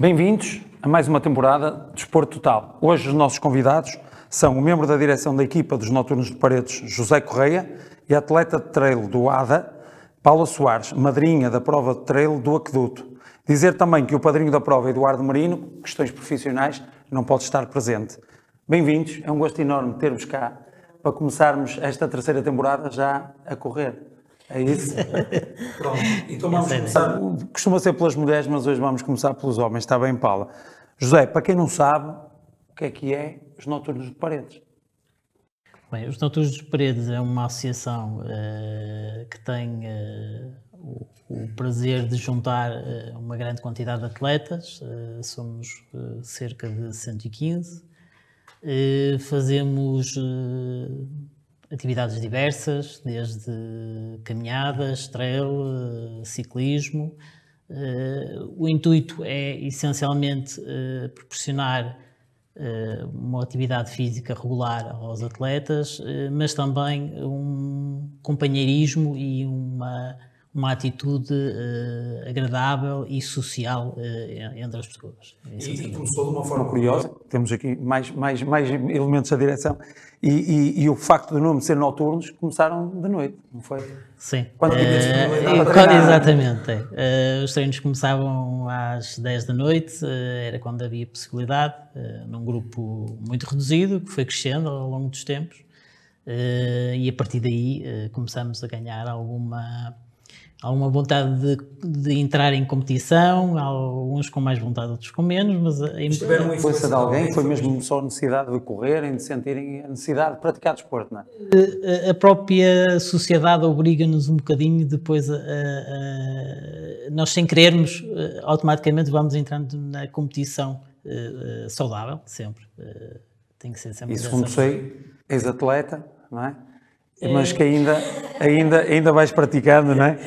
Bem-vindos a mais uma temporada de Desporto Total. Hoje os nossos convidados são o membro da direção da equipa dos Noturnos de Paredes, José Correia, e a atleta de trail do ADA, Paula Soares, madrinha da prova de trail do Aqueduto. Dizer também que o padrinho da prova, Eduardo Marino, questões profissionais, não pode estar presente. Bem-vindos, é um gosto enorme ter-vos cá para começarmos esta terceira temporada já a correr. É isso? Pronto, então vamos começar. Costuma ser pelas mulheres, mas hoje vamos começar pelos homens, está bem, Paula? José, para quem não sabe, o que é os Noturnos de Paredes? Bem, os Noturnos de Paredes é uma associação que tem o prazer de juntar uma grande quantidade de atletas, somos cerca de 115, fazemos atividades diversas, desde caminhadas, trail, ciclismo. O intuito é essencialmente proporcionar uma atividade física regular aos atletas, mas também um companheirismo e uma atitude agradável e social entre as pessoas. E começou de uma forma curiosa, temos aqui mais elementos da direção, e o facto do nome ser Noturnos começaram de noite, não foi? Sim, Quando exatamente. Os treinos começavam às 10 da noite, era quando havia possibilidade, num grupo muito reduzido, que foi crescendo ao longo dos tempos, e a partir daí começamos a ganhar alguma vontade de entrar em competição, alguns com mais vontade, outros com menos, mas... Tiveram uma influência de alguém? Foi mesmo só a necessidade de correrem, de sentirem a necessidade de praticar desporto, não é? A própria sociedade obriga-nos um bocadinho depois nós, sem querermos, automaticamente vamos entrando na competição saudável, sempre. Tem que ser sempre. E segundo sei, ex-atleta, não é? Mas que ainda vais praticando, não é?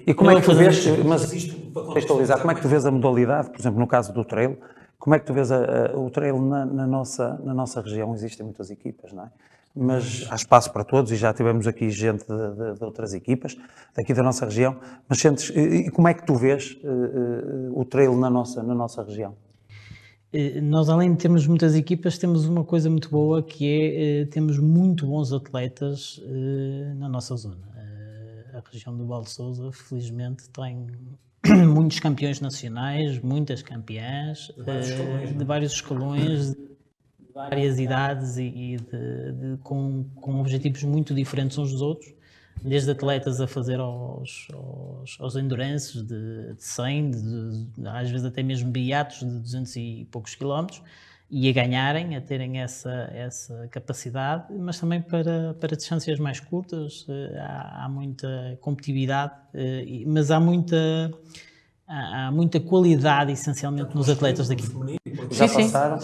E como é que tu vês, mas isto para contextualizar, como é que tu vês a modalidade, por exemplo, no caso do trail, como é que tu vês o trail na nossa região? Existem muitas equipas, não é? Mas há espaço para todos e já tivemos aqui gente de outras equipas, daqui da nossa região, mas sentes, e como é que tu vês o trail na nossa região? Nós, além de termos muitas equipas, temos uma coisa muito boa, que é, temos muito bons atletas na nossa zona. A região do Val de Sousa, felizmente, tem muitos campeões nacionais, muitas campeãs, de vários escalões, de várias idades com objetivos muito diferentes uns dos outros, desde atletas a fazer aos endurances de 100, às vezes até mesmo biatos de 200 e poucos quilómetros, e a ganharem, a terem essa capacidade, mas também para distâncias mais curtas. Há muita competitividade, mas há muita qualidade, essencialmente, nos atletas daqui. Já passaram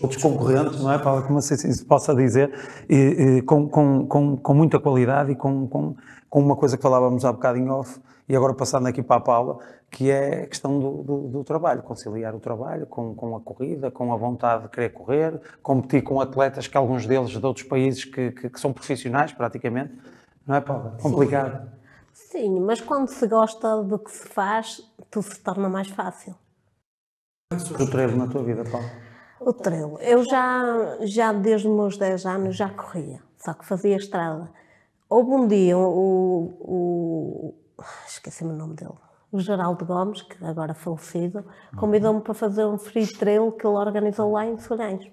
outros concorrentes, não é, Paula, como assim se possa dizer, com muita qualidade e com uma coisa que falávamos há bocado em off, e agora passando aqui para a Paula, que é a questão do trabalho, conciliar o trabalho com a corrida, com a vontade de querer correr, competir com atletas que alguns deles de outros países que são profissionais praticamente, não é, Paula? Complicado. Sim, mas quando se gosta do que se faz, tudo se torna mais fácil. O trail na tua vida, Paula? O trail, eu já desde os meus 10 anos já corria, só que fazia estrada. Houve um dia, esqueci-me o nome dele, o Geraldo Gomes, que agora falecido, convidou-me para fazer um free trail que ele organizou lá em Solhães.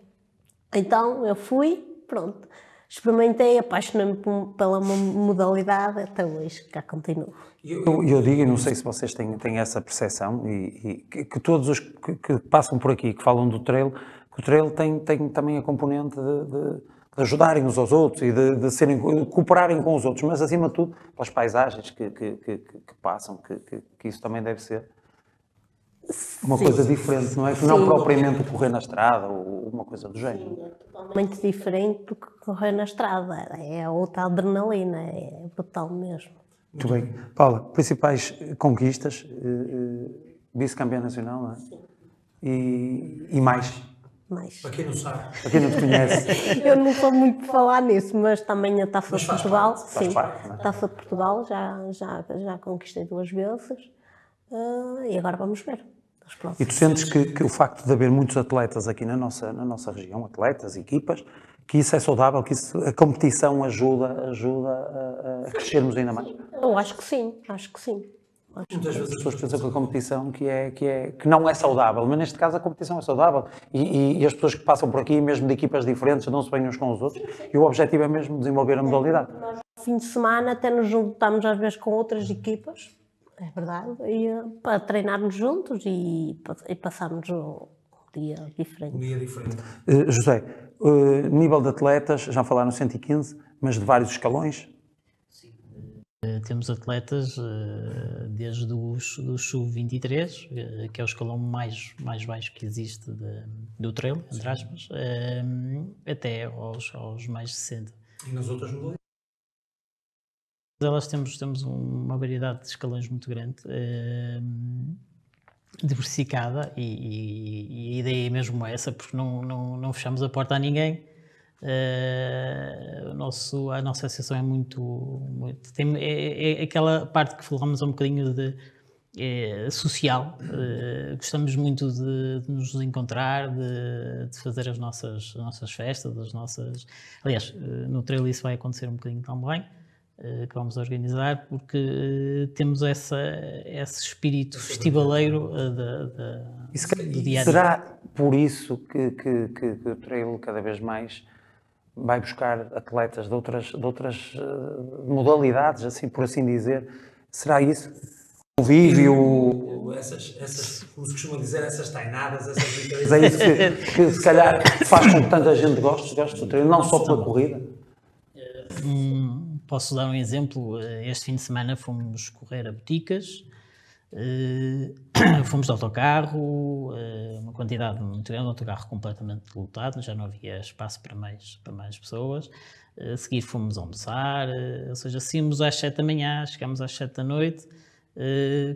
Então eu fui, pronto, experimentei, apaixonei-me pela modalidade, até hoje cá continuo. Eu digo, e não sei se vocês têm essa percepção, e que todos os que passam por aqui, que falam do trail, que o trail tem também a componente de ajudarem uns aos outros e de cooperarem com os outros, mas acima de tudo pelas paisagens que passam, que isso também deve ser uma coisa diferente, não é? Que não propriamente correr na estrada ou uma coisa do género. Sim, é totalmente diferente do que correr na estrada, é outra adrenalina, é brutal mesmo. Muito bem. Paula, principais conquistas, vice-campeã nacional, não é? Sim. E mais? Mais. Para quem não sabe. Para quem não te conhece. Eu não sou muito de falar nisso, mas também a Taça de Portugal, sim, parte, não é? Taça de Portugal já conquistei 2 vezes, e agora vamos ver. das próximas. E tu sentes que o facto de haver muitos atletas aqui na nossa região, atletas, equipas, que isso é saudável, que a competição ajuda a crescermos ainda mais? Eu acho que sim, acho que sim. Muitas vezes as pessoas pensam que a competição que não é saudável, mas neste caso a competição é saudável e as pessoas que passam por aqui, mesmo de equipas diferentes, dão-se bem uns com os outros e o objetivo é mesmo desenvolver a modalidade. Nós, no fim de semana, até nos juntamos às vezes com outras equipas, é verdade, e, para treinarmos juntos e passarmos um dia diferente. José, nível de atletas, já falaram 115, mas de vários escalões? Temos atletas desde os sub-23, que é o escalão mais baixo que existe do trail, entre aspas, até aos mais de 60. E nas outras modalidades? Elas temos uma variedade de escalões muito grande, diversificada, e a ideia é mesmo essa, porque não fechamos a porta a ninguém. A nossa associação é muito é aquela parte que falamos um bocadinho de social. Gostamos muito de nos encontrar, de fazer as nossas festas, aliás, no trail isso vai acontecer um bocadinho também, que vamos organizar, porque temos esse espírito festivaleiro do dia a dia. Será por isso que o trail cada vez mais vai buscar atletas de outras modalidades, assim, por assim dizer? Será isso? Convívio? Como se costuma dizer, essas tainadas, essas brincadeiras. É isso que se calhar faz com que tanta gente goste do trail, não só pela corrida? Posso dar um exemplo. Este fim de semana fomos correr a Boticas, fomos de autocarro, uma quantidade muito grande, um autocarro completamente lotado, já não havia espaço para mais pessoas. A seguir fomos almoçar, ou seja, saímos às 7 da manhã, chegámos às 7 da noite,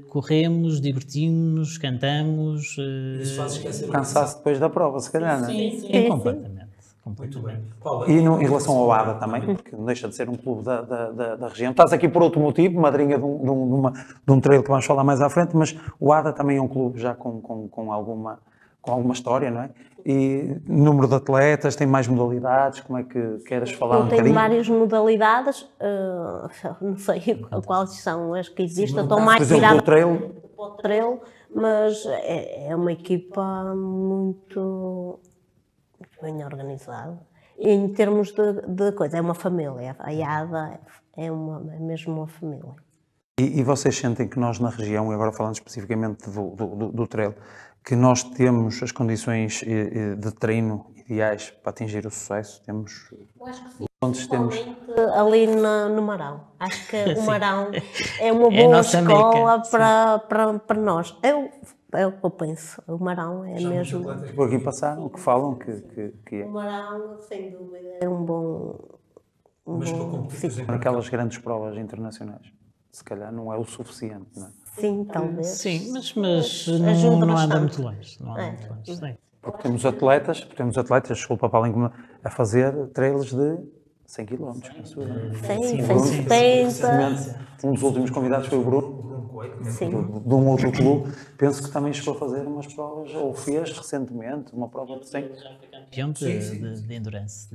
corremos, divertimos-nos, cantamos. Isso faz esquecer o cansaço depois da prova, se calhar, não é? Sim, completamente. Muito bem. E em relação ao ADA também, porque não deixa de ser um clube da região. Estás aqui por outro motivo, madrinha de um trail que vamos falar mais à frente, mas o ADA também é um clube já com alguma história, não é? E número de atletas, tem mais modalidades, como é que queres falar um bocadinho? Tem várias modalidades, não sei quais são as que existem, estão mais viradas para o trail, mas é uma equipa muito bem organizada. Em termos de coisa, é uma família. A IADA é mesmo uma família. E vocês sentem que nós na região, e agora falando especificamente do trail, que nós temos as condições de treino ideais para atingir o sucesso? Temos... Eu acho que sim. Principalmente ali no Marão. Acho que o Marão é uma boa escola para nós. É o que eu penso. O Marão é já mesmo... Por aqui passaram, que falam que é. O Marão, sem dúvida, é um bom... Mas para competir naquelas grandes provas internacionais, se calhar não é o suficiente, não é? Sim, talvez. Sim, mas não anda muito longe. Não anda muito longe, sim. Porque temos atletas, desculpa para além, a fazer trails de 100 km. 170. Um dos últimos convidados foi o Bruno Coelho, de um outro clube. Penso que também chegou a fazer umas provas, ou fez recentemente, uma prova de 100 km. De endurance,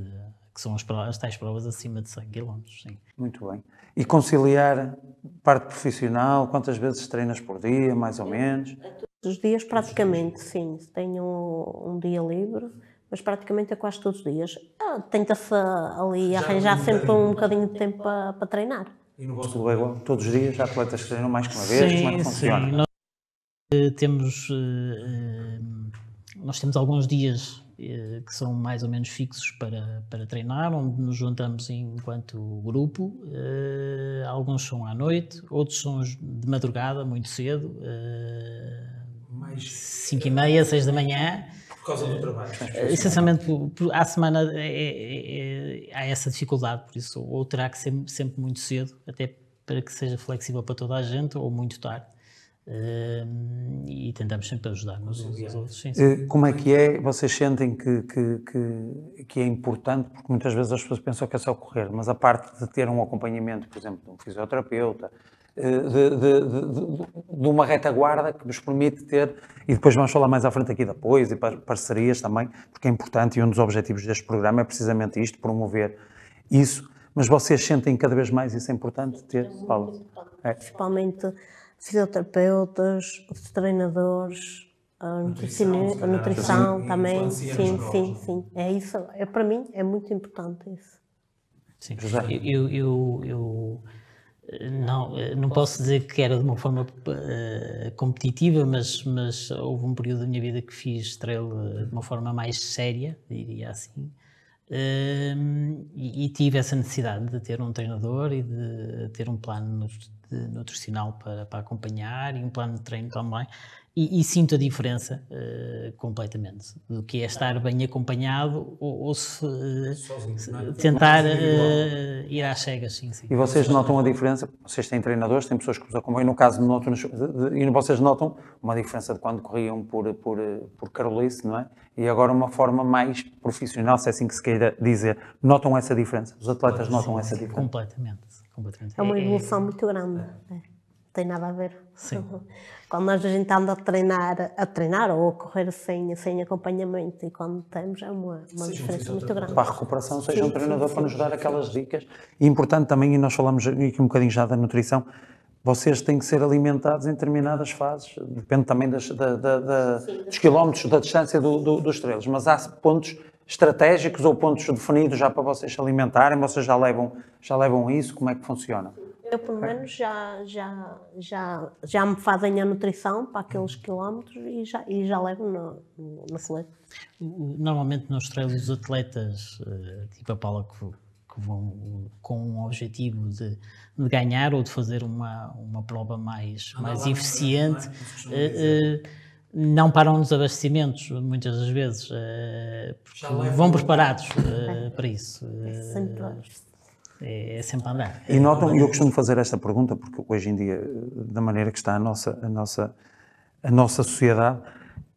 que são as tais provas acima de 100 km. Sim. Muito bem. E conciliar parte profissional, quantas vezes treinas por dia, mais ou menos? Todos os dias, praticamente, sim. Tenho um dia livre, mas praticamente é quase todos os dias. Tenta-se ali arranjar sempre um bocadinho de tempo para treinar. E no vosso clube é igual? Todos os dias atletas treinam mais que uma vez? Como é que funciona? Sim. Nós temos alguns dias que são mais ou menos fixos para treinar, onde nos juntamos enquanto grupo. Alguns são à noite, outros são de madrugada, muito cedo, 5h30, 6 da manhã. Por causa do trabalho? Essencialmente, à semana há essa dificuldade, por isso ou terá que ser sempre muito cedo, até para que seja flexível para toda a gente, ou muito tarde. E tentamos sempre ajudar uns aos outros. Sim. Como é que é? Vocês sentem que é importante, porque muitas vezes as pessoas pensam que é só correr, mas a parte de ter um acompanhamento, por exemplo, de um fisioterapeuta, de uma retaguarda que nos permite ter, e depois vamos falar mais à frente aqui de apoios e parcerias também, porque é importante e um dos objetivos deste programa é precisamente isto, promover isso, mas vocês sentem cada vez mais isso é importante ter, Paulo? Principalmente fisioterapeutas, treinadores, a nutrição também, sim. É isso, para mim é muito importante isso. Sim, eu não posso dizer que era de uma forma competitiva, mas houve um período da minha vida que fiz trail de uma forma mais séria, diria assim, e tive essa necessidade de ter um treinador e de ter um plano nutricional para acompanhar e um plano de treino também. E sinto a diferença completamente do que é estar bem acompanhado ou se tentar ir às cegas. Sim. E vocês notam a diferença? Vocês têm treinadores, têm pessoas que vos acompanham, no caso e vocês notam uma diferença de quando corriam por Carolice, não é? E agora uma forma mais profissional, se é assim que se queira dizer. Notam essa diferença? Os atletas notam essa diferença? Completamente. É uma evolução muito grande. Não tem nada a ver. Sim. Quando a gente anda a treinar ou a correr sem acompanhamento, e quando temos, é uma diferença muito grande. Para a recuperação, seja um treinador para nos dar aquelas dicas. E importante também, e nós falamos aqui um bocadinho já da nutrição, vocês têm que ser alimentados em determinadas fases, depende também dos quilómetros, da distância dos treinos, mas há pontos estratégicos ou pontos definidos já para vocês se alimentarem, vocês já levam isso, como é que funciona? Eu, pelo menos, já me fazem a nutrição para aqueles quilómetros e já levo no colete. Normalmente nos treinos os atletas, tipo a Paula, que vão com um objetivo de ganhar ou de fazer uma prova mais eficiente, não param nos abastecimentos, muitas das vezes, porque vão preparados para isso. É sempre andar. E notam, eu costumo fazer esta pergunta, porque hoje em dia, da maneira que está a nossa sociedade,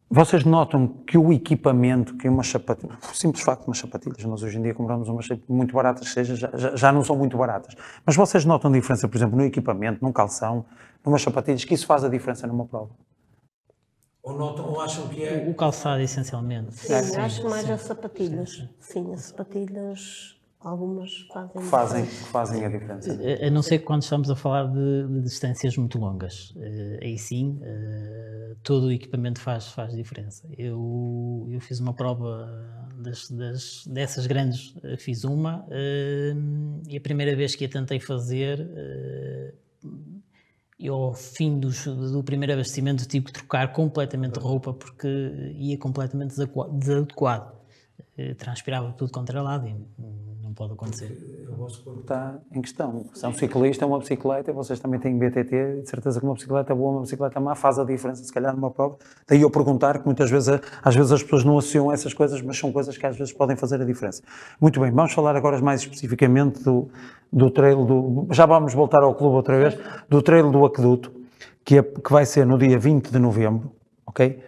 vocês notam que o equipamento, que uma sapatilha, o simples facto de umas sapatilhas, nós hoje em dia compramos umas muito baratas, já não são muito baratas, mas vocês notam diferença, por exemplo, no equipamento, num calção, numas sapatilhas, que isso faz a diferença numa prova? Ou acham que é? O calçado, essencialmente. Sim, acho mais as sapatilhas. Sim, as sapatilhas... Algumas fazem a diferença. A não ser que quando estamos a falar de distâncias muito longas. Aí sim, todo o equipamento faz diferença. Eu fiz uma prova dessas grandes, fiz uma, e a primeira vez que a tentei fazer, eu ao fim do primeiro abastecimento tive que trocar completamente de roupa porque ia completamente desadequado. Transpirava tudo contra lado e não pode acontecer. O vosso corpo está em questão. Se é um ciclista, uma bicicleta, vocês também têm BTT, de certeza que uma bicicleta boa, uma bicicleta má faz a diferença, se calhar numa prova. Daí eu perguntar, que muitas vezes, às vezes as pessoas não associam essas coisas, mas são coisas que às vezes podem fazer a diferença. Muito bem, vamos falar agora mais especificamente do trail, já vamos voltar ao clube outra vez, do trail do Aqueduto, que vai ser no dia 20 de novembro, ok?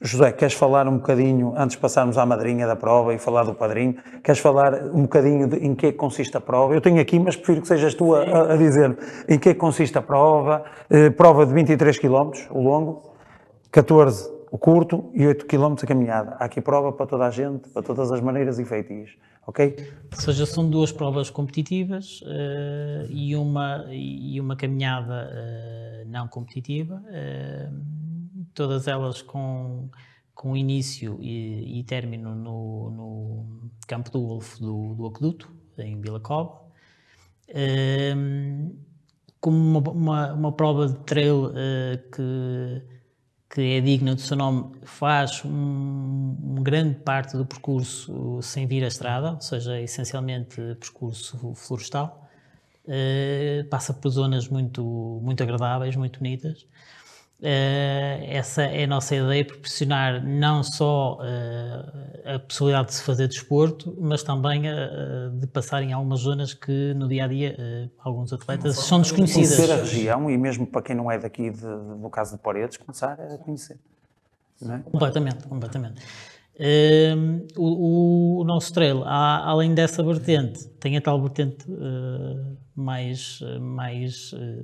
José, queres falar um bocadinho, antes de passarmos à madrinha da prova e falar do padrinho, queres falar um bocadinho em que consiste a prova? Eu tenho aqui, mas prefiro que sejas tu a dizer em que consiste a prova. Prova de 23 km, o longo, 14 o curto e 8 km a caminhada. Há aqui prova para toda a gente, para todas as maneiras e feitios, ok? Ou seja, são duas provas competitivas e uma caminhada não competitiva. Todas elas com início e término no Campo do Golfo do Aqueduto, em Vila Cova. Como uma prova de trail que é digna do seu nome, faz uma grande parte do percurso sem vir à estrada, ou seja, essencialmente percurso florestal. Passa por zonas muito agradáveis, muito bonitas. Essa é a nossa ideia, proporcionar não só a possibilidade de se fazer desporto, mas também de passar em algumas zonas que no dia-a-dia alguns atletas são desconhecidas. Conhecer a região e mesmo para quem não é daqui, no caso de Paredes, começar a conhecer. Não é? Completamente. O nosso trail, além dessa vertente, tem a tal vertente mais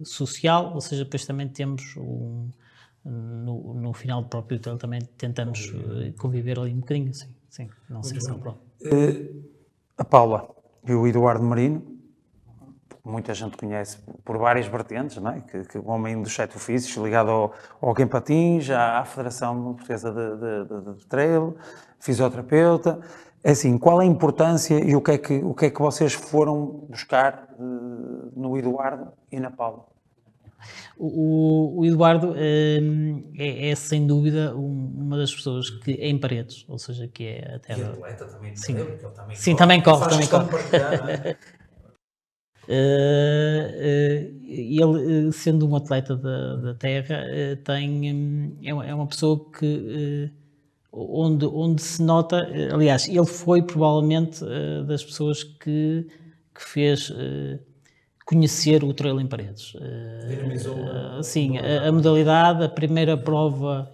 social, ou seja, depois também temos no final do próprio trail também tentamos conviver ali um bocadinho, sim, não sei se é um problema. A Paula e o Eduardo Marino, muita gente conhece por várias vertentes, não é? Que o homem dos 7 ofícios, ligado ao Game Patins, à Federação Portuguesa de Trail, fisioterapeuta. É assim, qual é a importância e o que é que vocês foram buscar no Eduardo e na Paula? O Eduardo é sem dúvida uma das pessoas que em Paredes, ou seja, que é a terra. E atleta também, Sim, ele sim, também corre. Ele, sendo um atleta da terra, é uma pessoa que onde se nota, aliás, ele foi provavelmente das pessoas que fez conhecer o trail em Paredes. Sim, a modalidade, a primeira prova,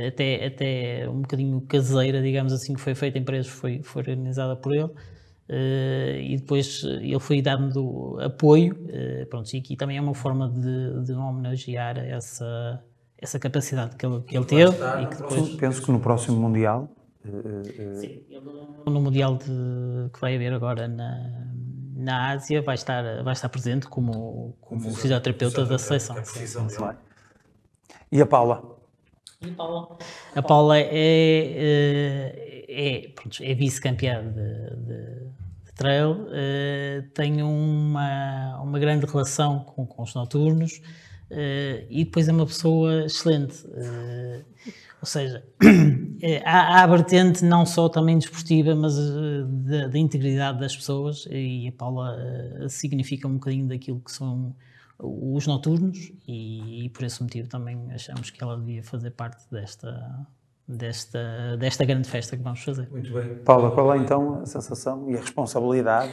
até um bocadinho caseira, digamos assim, que foi feita em Paredes, foi organizada por ele. E depois ele foi dando apoio, pronto, e aqui também é uma forma de homenagear essa capacidade que ele teve. E que depois, penso que no próximo Mundial... Sim, no Mundial que vai haver agora na Ásia vai estar presente como fisioterapeuta da seleção. E a Paula? A Paula é vice-campeã de trail, tem uma grande relação com os noturnos e depois é uma pessoa excelente. Ou seja, há a vertente não só também desportiva, mas da integridade das pessoas, e a Paula significa um bocadinho daquilo que são os noturnos, e por esse motivo também achamos que ela devia fazer parte desta grande festa que vamos fazer. Muito bem. Paula, qual é então a sensação e a responsabilidade,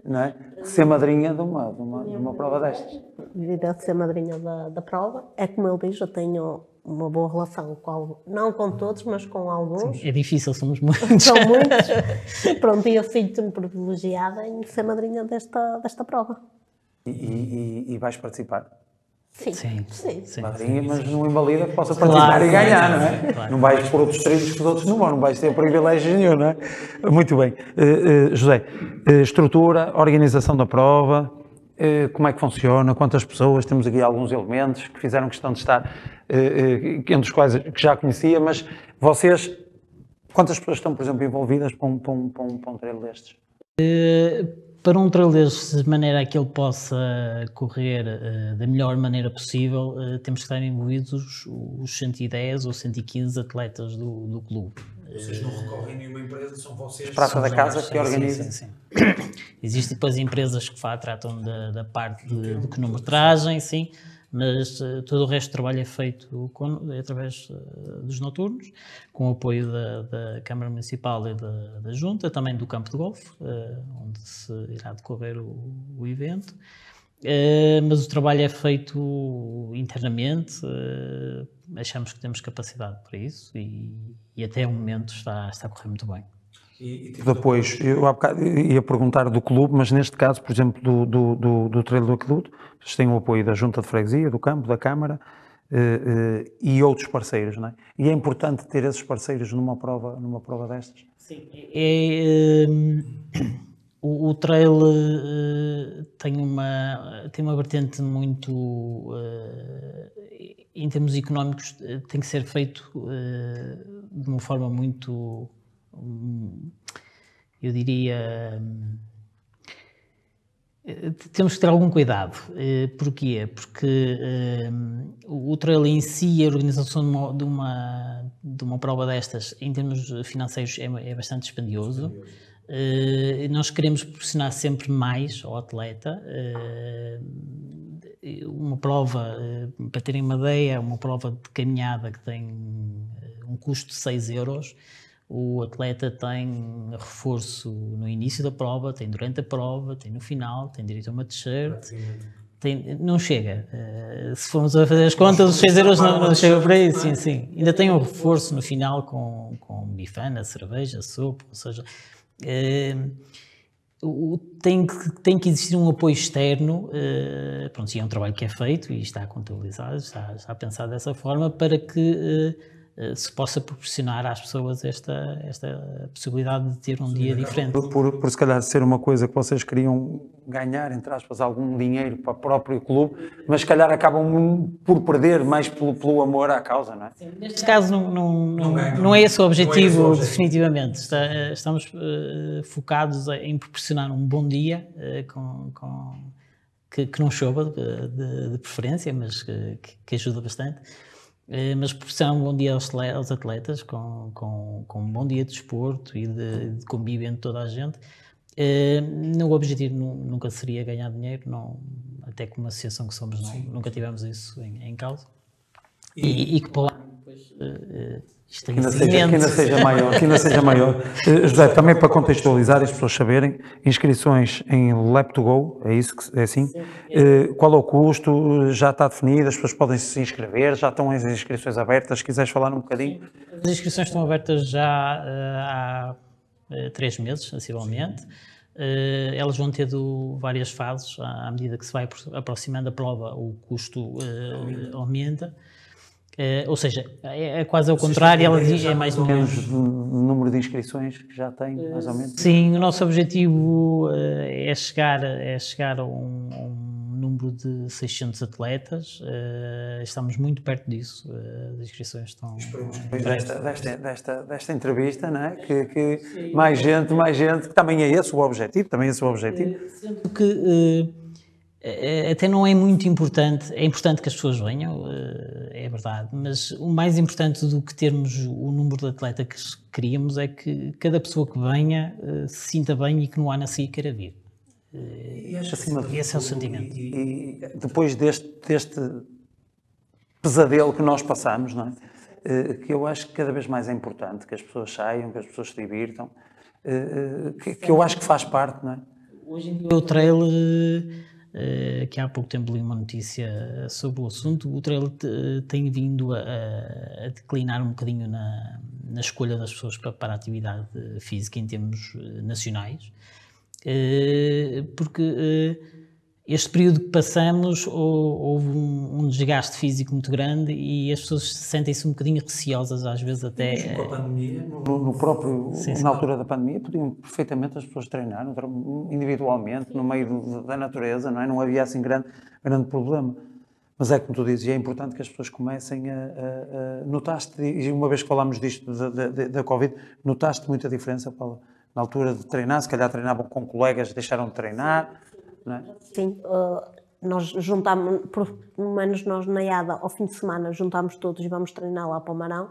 não é, de ser madrinha de uma prova destas? De ser madrinha da prova, é como ele diz, eu tenho uma boa relação não com todos, mas com alguns. Sim, é difícil, somos muitos. São muitos. Pronto, e eu sinto-me privilegiada em ser madrinha desta prova. E vais participar? Sim. Madrinha, mas não invalida que possa participar e ganhar, não é? Claro. Não vais por outros trilhos que os outros não vão, não vais ter privilégio nenhum, não é? Muito bem. José, estrutura, organização da prova, como é que funciona, quantas pessoas, temos aqui alguns elementos que fizeram questão de estar, entre os quais que já conhecia, mas vocês, quantas pessoas estão, por exemplo, envolvidas para um treino destes? Para um trail destes, de maneira a que ele possa correr da melhor maneira possível, temos que estar envolvidos os 110 ou 115 atletas do clube. Vocês não recorrem a nenhuma empresa, são vocês. Prata da casa que organiza. Sim. Existem depois empresas que tratam da parte de cronometragem, sim, mas todo o resto do trabalho é feito através dos noturnos, com o apoio da Câmara Municipal e da Junta, também do campo de golfe, onde se irá decorrer o evento. Mas o trabalho é feito internamente, achamos que temos capacidade para isso e até o momento está a correr muito bem. Depois, eu há bocado ia perguntar do clube, mas neste caso, por exemplo, do Trail do Aqueduto, vocês têm o apoio da Junta de Freguesia, do campo, da Câmara e outros parceiros, não é? E é importante ter esses parceiros numa prova destas? Sim, o trail tem uma vertente muito, em termos económicos, tem que ser feito de uma forma muito, eu diria, temos que ter algum cuidado. Porquê? Porque o trail em si, a organização de uma prova destas, em termos financeiros, é bastante dispendioso. Nós queremos proporcionar sempre mais ao atleta. Uma prova, para terem uma ideia, uma prova de caminhada que tem um custo de 6 euros, o atleta tem reforço no início da prova, tem durante a prova, tem no final, tem direito a uma t-shirt. Não chega. Se formos a fazer as contas, os 6 euros não chega para isso. Sim. Ainda tem um reforço no final com bifana, cerveja, sopa, ou seja, tem que existir um apoio externo, pronto, e é um trabalho que é feito e está contabilizado, está pensado dessa forma para que se possa proporcionar às pessoas esta possibilidade de ter um dia diferente. Por se calhar ser uma coisa que vocês queriam ganhar, entre aspas, algum dinheiro para o próprio clube, mas se calhar acabam por perder mais pelo amor à causa, não é? Neste caso não é esse o objetivo, definitivamente. Estamos focados em proporcionar um bom dia que não chova de preferência, mas que ajuda bastante. Mas proporcionar um bom dia aos atletas, com um bom dia de desporto e de convívio entre toda a gente. O objetivo nunca seria ganhar dinheiro, até como associação que somos, nunca tivemos isso em causa. E que para lá depois isto que ainda seja maior. José, também para contextualizar e as pessoas saberem, inscrições em Lab2Go, é isso? É assim? Qual é o custo? Já está definido? As pessoas podem se inscrever? Já estão as inscrições abertas? Se quiseres falar um bocadinho. As inscrições estão abertas já há 3 meses, sensivelmente. Elas vão tendo várias fases. À medida que se vai aproximando a prova, o custo aumenta. Ou seja, é quase ao contrário, ela diz é mais ou menos o número de inscrições que já tem, mais ou menos. Sim, o nosso objetivo é chegar a um número de 600 atletas. Estamos muito perto disso. As inscrições estão... Desta entrevista, não é? Que mais gente, que também é esse o objetivo, Sendo que até não é muito importante, é importante que as pessoas venham, é verdade, mas o mais importante do que termos o número de atleta que queríamos é que cada pessoa que venha se sinta bem e que no ano a seguir queira vir. Esse é o sentimento. E depois deste pesadelo que nós passamos, não é? Que eu acho que cada vez mais é importante que as pessoas saiam, que as pessoas se divirtam, que eu acho que faz parte, não é? Hoje em dia o trail... que há pouco tempo li uma notícia sobre o assunto, o trail tem vindo a declinar um bocadinho na escolha das pessoas para a atividade física em termos nacionais, porque este período que passamos houve um desgaste físico muito grande e as pessoas sentem-se um bocadinho receosas às vezes até... Com a pandemia, na altura da pandemia, podiam perfeitamente as pessoas treinar individualmente, no meio da natureza, não é? Não havia assim grande problema. Mas é como tu dizes, é importante que as pessoas comecem notaste, e uma vez que falámos disto da Covid, notaste muita diferença, Paula, na altura de treinar, se calhar treinavam com colegas, deixaram de treinar... Não é? Sim, nós juntámos, pelo menos nós na IADA, ao fim de semana, juntámos todos e vamos treinar lá para o Marão.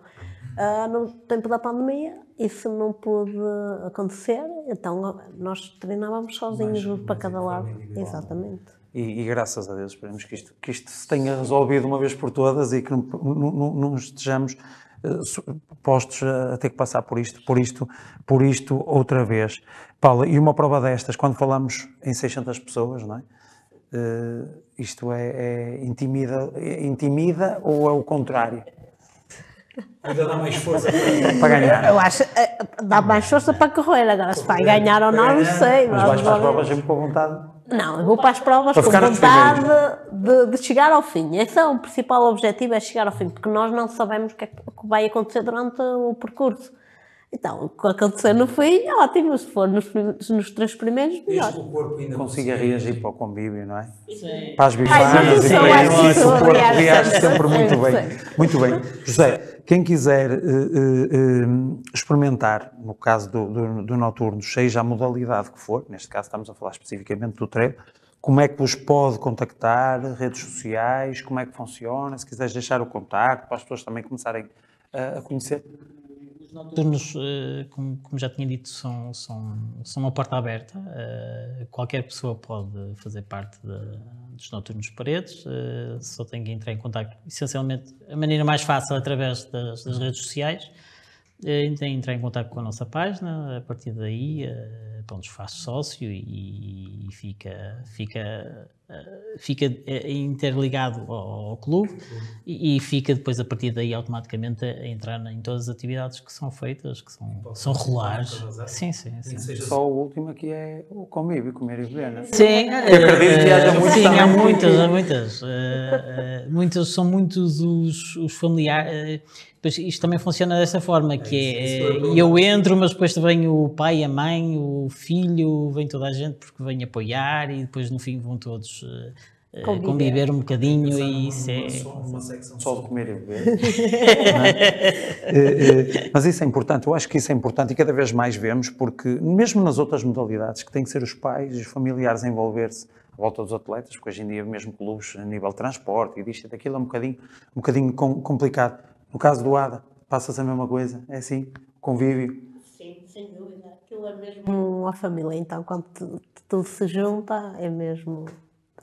No tempo da pandemia, isso não pôde acontecer, então nós treinávamos sozinhos, um para cada lado. Exatamente. E graças a Deus, esperemos que isto se tenha resolvido uma vez por todas e que não estejamos postos a ter que passar por isto outra vez. Paula, e uma prova destas, quando falamos em 600 pessoas, não é? Isto intimida ou é o contrário? Ainda dá mais força para ganhar. Eu acho dá mais força para correr, agora se vai ganhar ou não sei. Mas vais para as provas sempre com vontade? Não, eu vou para as provas com vontade de chegar ao fim. Esse é o principal objetivo, é chegar ao fim, porque nós não sabemos o que é que vai acontecer durante o percurso. Então, o que acontecer no fim, ótimo, se for nos 3 primeiros, melhor. O corpo ainda consiga reagir para o convívio, não é? Sim. Para as bifanas e para isso, o corpo reage sempre muito bem. Muito bem. José, quem quiser experimentar, no caso do noturno, seja a modalidade que for, neste caso estamos a falar especificamente do trail, como é que vos pode contactar, redes sociais, como é que funciona, se quiseres deixar o contacto, para as pessoas também começarem a conhecer. Os noturnos, como já tinha dito, são uma porta aberta. Qualquer pessoa pode fazer parte dos noturnos Paredes, só tem que entrar em contacto. Essencialmente, a maneira mais fácil através das redes sociais. Tem que entrar em contacto com a nossa página, a partir daí, pronto, faz sócio e fica fica interligado ao clube e fica depois a partir daí automaticamente a entrar em todas as atividades que são feitas, que são regulares. Sim. Só o último aqui é o convívio, comer e beber, não é? Sim, acredito que haja muitos sim, também há que- muitas. São muitos os familiares. Depois isto também funciona dessa forma, que eu entro, mas depois vem o pai, a mãe, o filho, vem toda a gente porque vem apoiar e depois no fim vão todos conviver um bocadinho e isso é... Uma secção Só de comer e beber. Não é? Mas isso é importante, eu acho que isso é importante e cada vez mais vemos, porque mesmo nas outras modalidades, que têm que ser os pais e os familiares a envolver-se à volta dos atletas, porque hoje em dia mesmo clubes a nível de transporte e disto e daquilo é um bocadinho complicado. No caso do ADA, passa-se a mesma coisa, é assim, convívio. Sim, sem dúvida. Aquilo é mesmo uma família, então quando tudo se junta, é mesmo...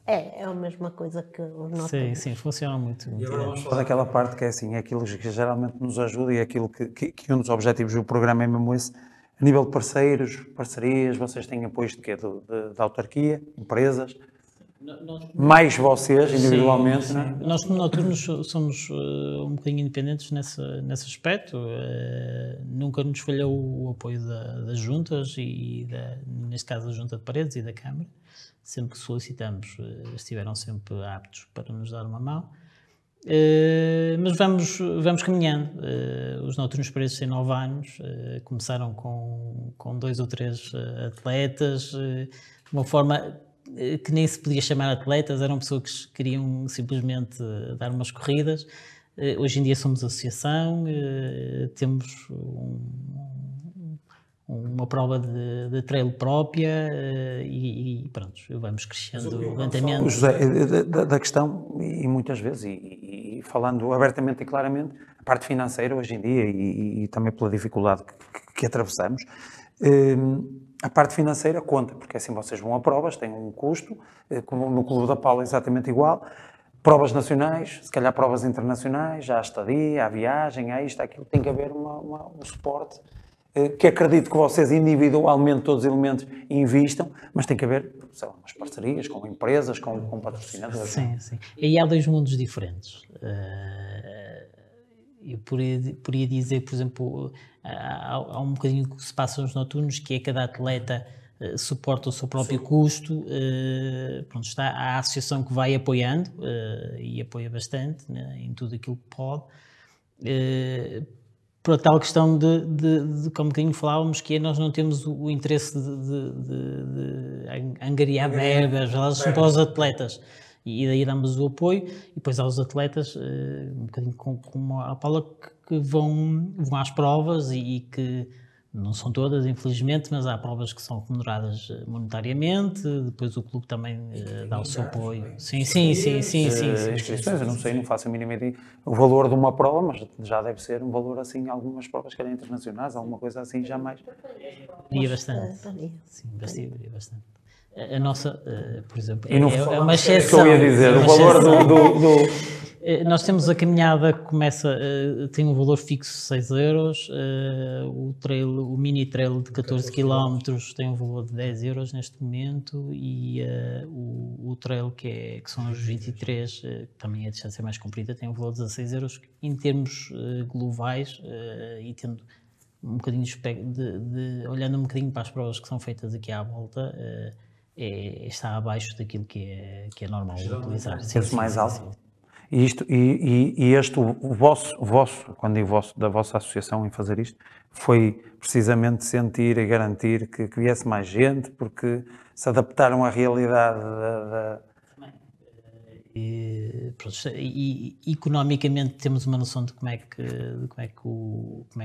É a mesma coisa que os nossos. Sim, funciona muito. E agora vamos Toda falar aquela parte que é assim, é aquilo que geralmente nos ajuda e é aquilo que um dos objetivos do programa é mesmo esse. A nível de parceiros, parcerias, vocês têm apoios de quê? Da autarquia, empresas? Mais vocês, individualmente, Sim. não é? Nós, como noturnos, somos um bocadinho independentes nesse aspecto. Nunca nos falhou o apoio das juntas neste caso, da Junta de Paredes e da Câmara. Sempre que solicitamos, estiveram sempre aptos para nos dar uma mão. Mas vamos caminhando. Os Noturnos Paredes têm 9 anos, começaram com 2 ou 3 atletas, de uma forma que nem se podia chamar atletas, eram pessoas que queriam simplesmente dar umas corridas. Hoje em dia somos associação, temos uma prova de trail própria e pronto, vamos crescendo lentamente. José, da questão, e muitas vezes, e falando abertamente e claramente, a parte financeira hoje em dia, e também pela dificuldade que atravessamos, a parte financeira conta, porque assim vocês vão a provas, têm um custo, como no Clube da Paula é exatamente igual, provas nacionais, se calhar provas internacionais, já há estadia, há viagem, há isto, há aquilo, tem que haver um suporte, que acredito que vocês individualmente, todos os elementos, invistam, mas tem que haver, sei lá, umas parcerias com empresas, com patrocinadores. Sim. E há 2 mundos diferentes. Eu poderia dizer, por exemplo, há um bocadinho que se passa nos noturnos, que é cada atleta suporta o seu próprio custo. Pronto, está a associação que vai apoiando e apoia bastante, né, em tudo aquilo que pode. Por a tal questão de como um bocadinho falávamos, que nós não temos o interesse de angariar verbas, elas são para os atletas. E daí damos o apoio, e depois há os atletas, um bocadinho como a Paula, que vão às provas e que não são todas, infelizmente, mas há provas que são remuneradas monetariamente, depois o clube também dá o seu apoio. Sim. Inscrições, eu não sei, não faço a mínima ideia o valor de uma prova, mas já deve ser um valor assim, algumas provas que eram internacionais, alguma coisa assim, jamais. Varia bastante. Sim, varia bastante. A nossa, por exemplo, E não é uma exceção. eu ia dizer, é o uma valor exceção. Nós temos a caminhada que começa, tem um valor fixo de 6 euros, o mini trail de 14 km tem um valor de 10 euros neste momento e o trail que são os 23, que também é a distância mais comprida, tem um valor de 16 euros. Em termos globais e tendo um bocadinho olhando um bocadinho para as provas que são feitas aqui à volta, está abaixo daquilo que é normal utilizar. Preço mais alto. E este, o vosso, quando digo vosso, da vossa associação em fazer isto, foi precisamente sentir e garantir que viesse mais gente, porque se adaptaram à realidade E economicamente temos uma noção de como é que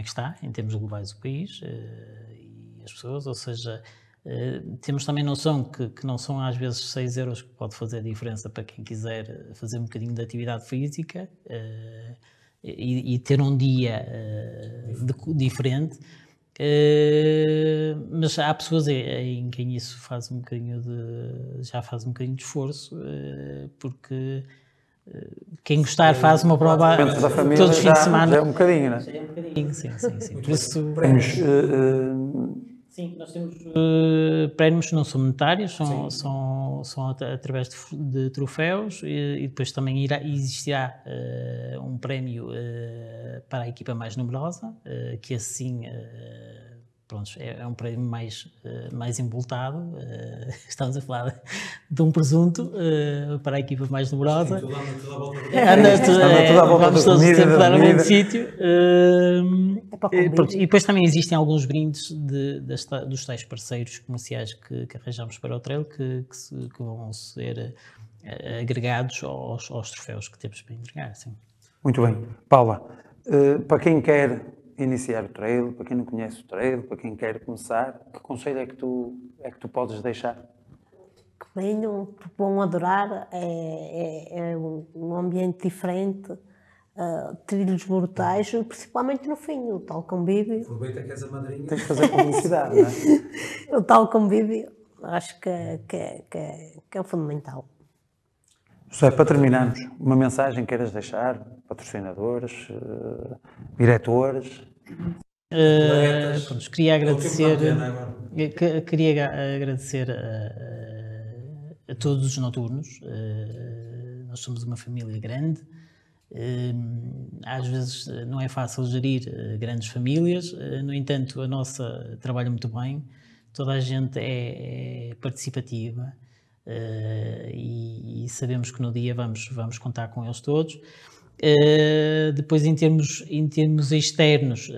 está, em termos globais, o país e as pessoas, ou seja, temos também noção que não são às vezes 6 euros que pode fazer a diferença para quem quiser fazer um bocadinho de atividade física e ter um dia diferente, mas há pessoas em quem isso faz um bocadinho de esforço, porque quem gostar faz uma prova da família todos os fins de semana. já é um bocadinho, não é? Sim. Por isso, Sim, nós temos prémios que não são monetários, são através de troféus e depois também existirá um prémio para a equipa mais numerosa, que assim pronto, é um prémio mais embultado. Estamos a falar de um presunto para a equipa mais numerosa. Tudo anda tudo à volta do Anda tudo à volta Vamos da todos comida, sempre da dar ao bebida. mesmo sítio. para o Pronto, e depois também existem alguns brindes dos tais parceiros comerciais que arranjamos para o trail que vão ser agregados aos troféus que temos para entregar. Sim. Muito bem. Paula, para quem quer iniciar o trail, para quem não conhece o trail, para quem quer começar, que conselho é que tu podes deixar? Que venham, porque vão adorar, é um ambiente diferente, trilhos brutais, principalmente no fim, o tal convívio. Aproveita que és a madrinha. Tens de fazer publicidade, não é? O tal convívio, acho que é o fundamental. José, para terminarmos, uma mensagem que queiras deixar, patrocinadores, diretores? Pronto, queria agradecer, a todos os noturnos. Nós somos uma família grande. Às vezes não é fácil gerir grandes famílias, no entanto, a nossa trabalha muito bem, toda a gente é participativa e sabemos que no dia vamos contar com eles todos. Depois, em termos externos,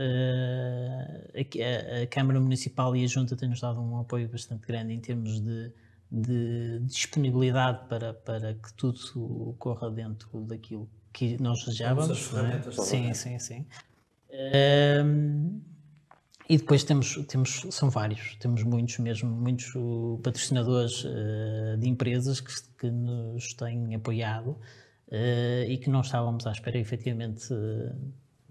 a Câmara Municipal e a Junta têm-nos dado um apoio bastante grande em termos de disponibilidade para que tudo corra dentro daquilo que nós desejávamos. Não é? Sim. E depois são vários, temos muitos patrocinadores de empresas que nos têm apoiado e que não estávamos à espera, efetivamente,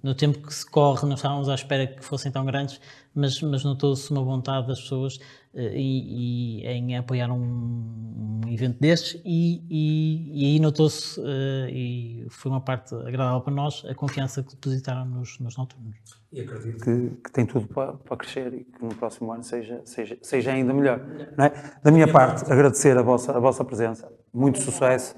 no tempo que se corre, não estávamos à espera que fossem tão grandes, mas notou-se uma vontade das pessoas em apoiar um evento destes e aí notou-se, e foi uma parte agradável para nós, a confiança que depositaram nos noturnos. E acredito Que tem tudo para crescer e que no próximo ano seja ainda melhor. Não é? Da minha parte, agradecer a vossa presença, muito sucesso.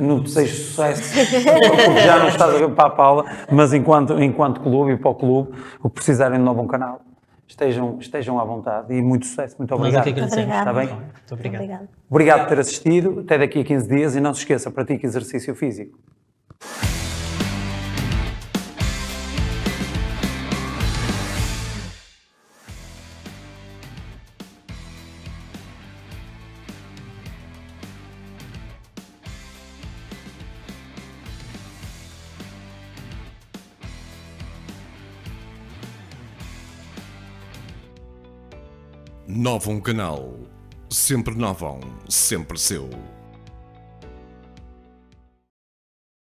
Não desejo sucesso, porque já não estás a ver para a Paula, mas enquanto clube e para o clube, o que precisarem de novo um canal, estejam à vontade e muito sucesso. Muito obrigado. Obrigada. Está bem? Muito obrigado. Obrigado por ter assistido. Até daqui a 15 dias e não se esqueça, pratique exercício físico. Novum Canal. Sempre Novum, sempre seu.